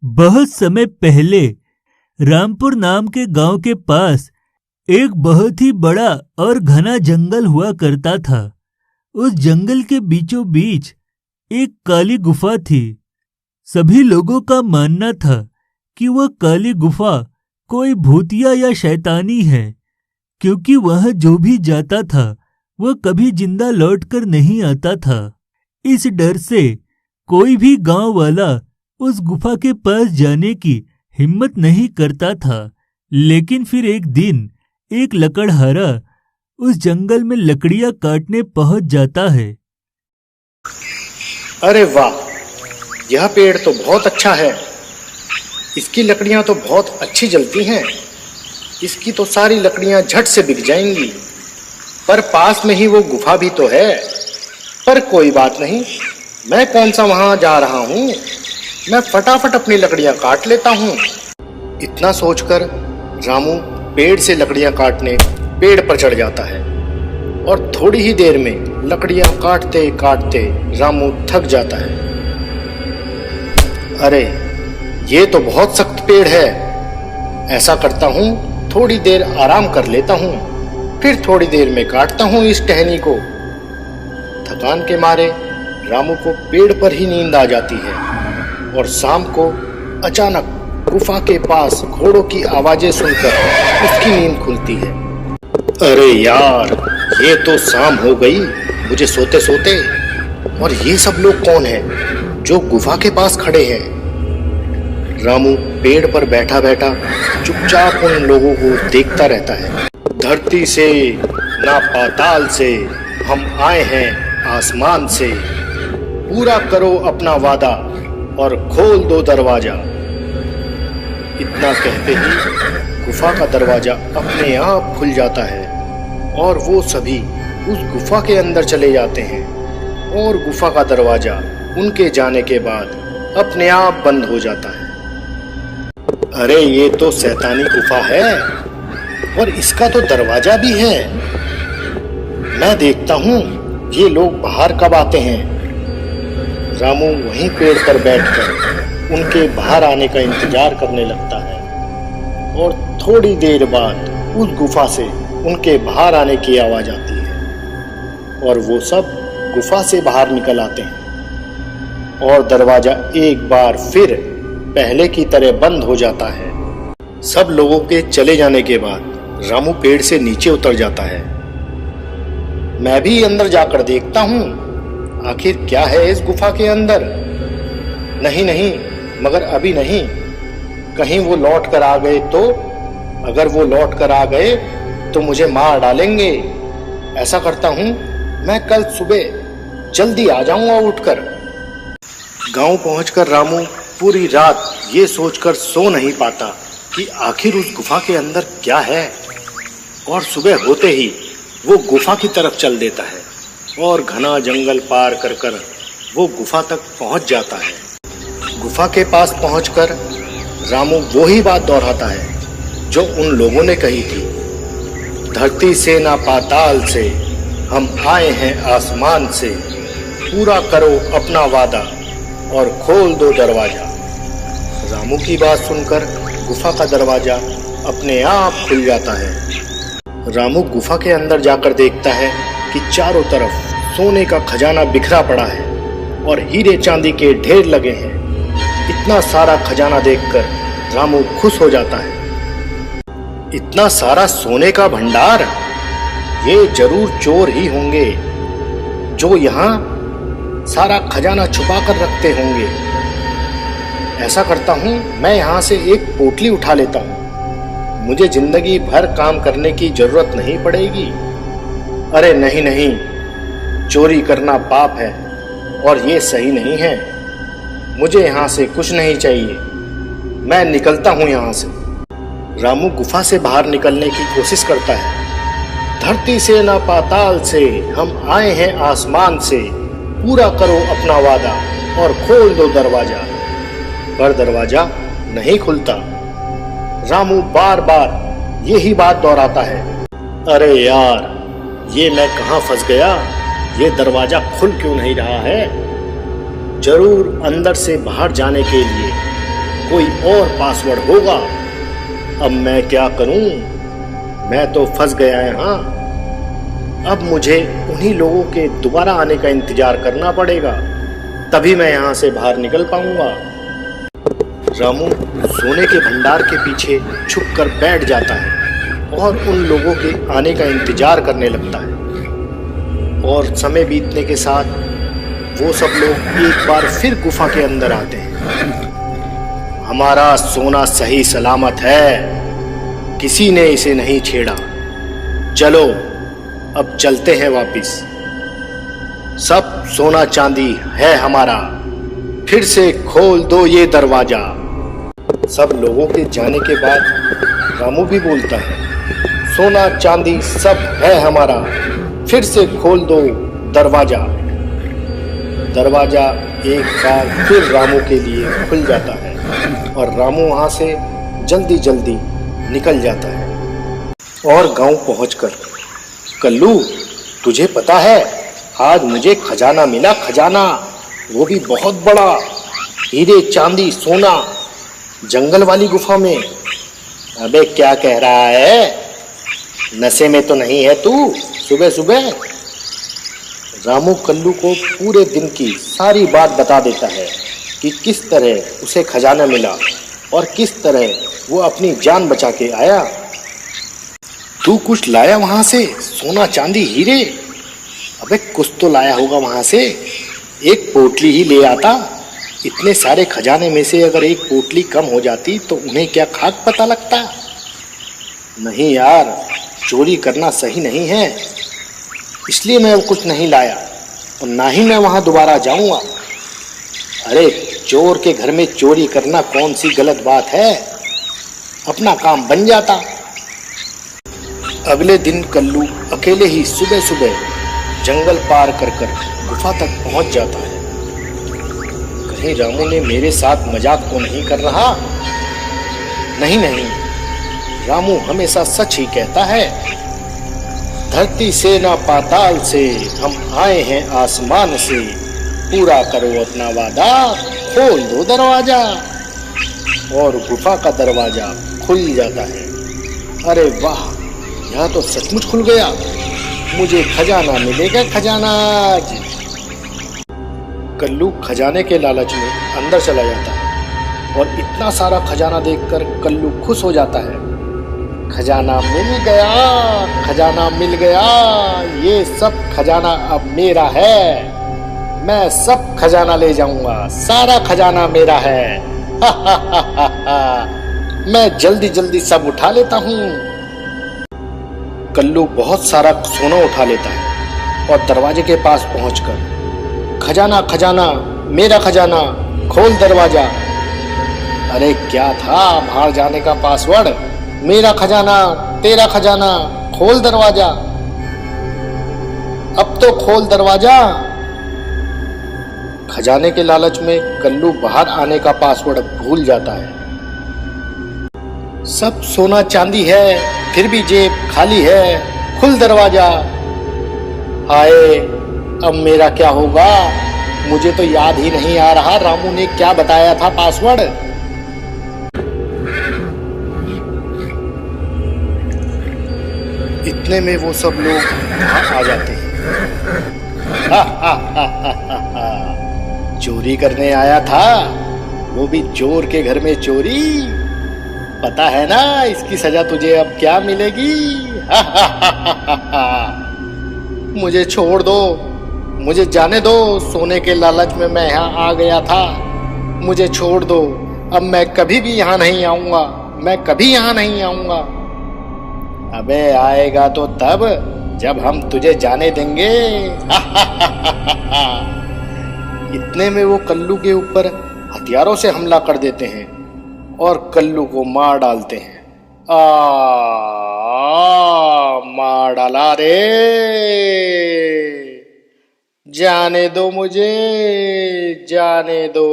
बहुत समय पहले रामपुर नाम के गांव के पास एक बहुत ही बड़ा और घना जंगल हुआ करता था। उस जंगल के बीचों बीच एक काली गुफा थी। सभी लोगों का मानना था कि वह काली गुफा कोई भूतिया या शैतानी है, क्योंकि वह जो भी जाता था वह कभी जिंदा लौटकर नहीं आता था। इस डर से कोई भी गांव वाला उस गुफा के पास जाने की हिम्मत नहीं करता था। लेकिन फिर एक दिन एक लकड़हारा उस जंगल में लकड़ियां काटने पहुंच जाता है। अरे वाह, यह पेड़ तो बहुत अच्छा है। इसकी लकड़ियां तो बहुत अच्छी जलती हैं। इसकी तो सारी लकड़ियां झट से बिक जाएंगी। पर पास में ही वो गुफा भी तो है। पर कोई बात नहीं, मैं कौन सा वहां जा रहा हूँ। मैं फटाफट अपनी लकड़ियां काट लेता हूँ। इतना सोचकर रामू पेड़ से लकड़ियां काटने पेड़ पर चढ़ जाता है और थोड़ी ही देर में लकड़ियां काटते काटते रामू थक जाता है। अरे ये तो बहुत सख्त पेड़ है। ऐसा करता हूँ, थोड़ी देर आराम कर लेता हूँ, फिर थोड़ी देर में काटता हूँ इस टहनी को। थकान के मारे रामू को पेड़ पर ही नींद आ जाती है और शाम को अचानक गुफा के पास घोड़ों की आवाजें सुनकर उसकी नींद खुलती है। अरे यार, ये तो शाम हो गई मुझे सोते सोते। और ये सब लोग कौन हैं जो गुफा के पास खड़े हैं? रामू पेड़ पर बैठा बैठा चुपचाप उन लोगों को देखता रहता है। धरती से ना पाताल से हम आए हैं आसमान से, पूरा करो अपना वादा और खोल दो दरवाजा। इतना कहते ही गुफा का दरवाजा अपने आप खुल जाता है और वो सभी उस गुफा के अंदर चले जाते हैं और गुफा का दरवाजा उनके जाने के बाद अपने आप बंद हो जाता है। अरे ये तो शैतानी गुफा है और इसका तो दरवाजा भी है। मैं देखता हूँ ये लोग बाहर कब आते हैं। रामू वहीं पेड़ पर बैठकर उनके बाहर आने का इंतजार करने लगता है और थोड़ी देर बाद उस गुफा से उनके बाहर आने की आवाज आती है और वो सब गुफा से बाहर निकल आते हैं और दरवाजा एक बार फिर पहले की तरह बंद हो जाता है। सब लोगों के चले जाने के बाद रामू पेड़ से नीचे उतर जाता है। मैं भी अंदर जाकर देखता हूँ आखिर क्या है इस गुफा के अंदर। नहीं नहीं, मगर अभी नहीं, कहीं वो लौट कर आ गए तो। अगर वो लौट कर आ गए तो मुझे मार डालेंगे। ऐसा करता हूँ, मैं कल सुबह जल्दी आ जाऊंगा उठकर। गांव पहुंचकर रामू पूरी रात ये सोचकर सो नहीं पाता कि आखिर उस गुफा के अंदर क्या है। और सुबह होते ही वो गुफा की तरफ चल देता है और घना जंगल पार कर कर वो गुफा तक पहुंच जाता है। गुफा के पास पहुंचकर रामू वही बात दोहराता है जो उन लोगों ने कही थी। धरती से ना पाताल से हम आए हैं आसमान से, पूरा करो अपना वादा और खोल दो दरवाजा। रामू की बात सुनकर गुफा का दरवाजा अपने आप खुल जाता है। रामू गुफा के अंदर जाकर देखता है कि चारों तरफ सोने का खजाना बिखरा पड़ा है और हीरे चांदी के ढेर लगे हैं। इतना सारा खजाना देखकर रामू खुश हो जाता है। इतना सारा सोने का भंडार, ये जरूर चोर ही होंगे जो यहाँ सारा खजाना छुपा कर रखते होंगे। ऐसा करता हूँ, मैं यहाँ से एक पोटली उठा लेता हूँ। मुझे जिंदगी भर काम करने की जरूरत नहीं पड़ेगी। अरे नहीं नहीं, चोरी करना पाप है और ये सही नहीं है। मुझे यहाँ से कुछ नहीं चाहिए। मैं निकलता हूँ यहाँ से। रामू गुफा से बाहर निकलने की कोशिश करता है। धरती से ना पाताल से हम आए हैं आसमान से, पूरा करो अपना वादा और खोल दो दरवाजा। पर दरवाजा नहीं खुलता। रामू बार बार यही बात दोहराता है। अरे यार, ये मैं कहाँ फंस गया। ये दरवाजा खुल क्यों नहीं रहा है। जरूर अंदर से बाहर जाने के लिए कोई और पासवर्ड होगा। अब मैं क्या करूं? मैं तो फंस गया यहाँ। अब मुझे उन्हीं लोगों के दोबारा आने का इंतजार करना पड़ेगा, तभी मैं यहाँ से बाहर निकल पाऊंगा। रामू सोने के भंडार के पीछे छुप कर बैठ जाता है और उन लोगों के आने का इंतजार करने लगता है। और समय बीतने के साथ वो सब लोग एक बार फिर गुफा के अंदर आते हैं। हमारा सोना सही सलामत है, किसी ने इसे नहीं छेड़ा। चलो अब चलते हैं वापिस। सब सोना चांदी है हमारा, फिर से खोल दो ये दरवाजा। सब लोगों के जाने के बाद रामू भी बोलता है, सोना चांदी सब है हमारा, फिर से खोल दो दरवाजा। दरवाजा एक बार फिर रामू के लिए खुल जाता है और रामू वहां से जल्दी जल्दी निकल जाता है। और गांव पहुंचकर, कल्लू तुझे पता है आज मुझे खजाना मिला, खजाना, वो भी बहुत बड़ा, हीरे चांदी सोना, जंगल वाली गुफा में। अबे क्या कह रहा है, नशे में तो नहीं है तू सुबह सुबह? रामू कल्लू को पूरे दिन की सारी बात बता देता है कि किस तरह उसे खजाना मिला और किस तरह वो अपनी जान बचा के आया। तू कुछ लाया वहां से, सोना चांदी हीरे? अबे कुछ तो लाया होगा वहां से, एक पोटली ही ले आता। इतने सारे खजाने में से अगर एक पोटली कम हो जाती तो उन्हें क्या खाक पता लगता? नहीं यार, चोरी करना सही नहीं है, इसलिए मैं कुछ नहीं लाया और ना ही मैं वहां दोबारा जाऊंगा। अरे चोर के घर में चोरी करना कौन सी गलत बात है, अपना काम बन जाता। अगले दिन कल्लू अकेले ही सुबह सुबह जंगल पार कर कर गुफा तक पहुंच जाता है। कहीं रामू ने मेरे साथ मजाक तो नहीं कर रहा? नहीं नहीं, रामू हमेशा सच ही कहता है। धरती से ना पाताल से, हम आए हैं आसमान से, पूरा करो अपना वादा, खोल दो दरवाजा। और गुफा का दरवाजा खुल जाता है। अरे वाह, यह तो सचमुच खुल गया, मुझे खजाना मिलेगा, खजाना आज। कल्लू खजाने के लालच में अंदर चला जाता है और इतना सारा खजाना देखकर कल्लू खुश हो जाता है। खजाना मिल गया, खजाना मिल गया, ये सब खजाना अब मेरा है, मैं सब खजाना ले जाऊंगा, सारा खजाना मेरा है। हा हा हा हा हा। मैं जल्दी जल्दी सब उठा लेता हूँ। कल्लू बहुत सारा सोना उठा लेता है और दरवाजे के पास पहुंचकर, खजाना खजाना मेरा खजाना, खोल दरवाजा। अरे क्या था बाहर जाने का पासवर्ड? मेरा खजाना, तेरा खजाना, खोल दरवाजा, अब तो खोल दरवाजा। खजाने के लालच में कल्लू बाहर आने का पासवर्ड भूल जाता है। सब सोना चांदी है, फिर भी जेब खाली है, खुल दरवाजा। हाय, अब मेरा क्या होगा? मुझे तो याद ही नहीं आ रहा रामू ने क्या बताया था पासवर्ड। इतने में वो सब लोग वहां आ जाते हैं। चोरी करने आया था, वो भी चोर के घर में चोरी। पता है ना इसकी सजा तुझे अब क्या मिलेगी? मुझे छोड़ दो, मुझे जाने दो, सोने के लालच में मैं यहाँ आ गया था, मुझे छोड़ दो। अब मैं कभी भी यहाँ नहीं आऊंगा, मैं कभी यहाँ नहीं आऊंगा। अबे आएगा तो तब जब हम तुझे जाने देंगे। इतने में वो कल्लू के ऊपर हथियारों से हमला कर देते हैं और कल्लू को मार डालते हैं। मार डाला रे, जाने दो मुझे, जाने दो।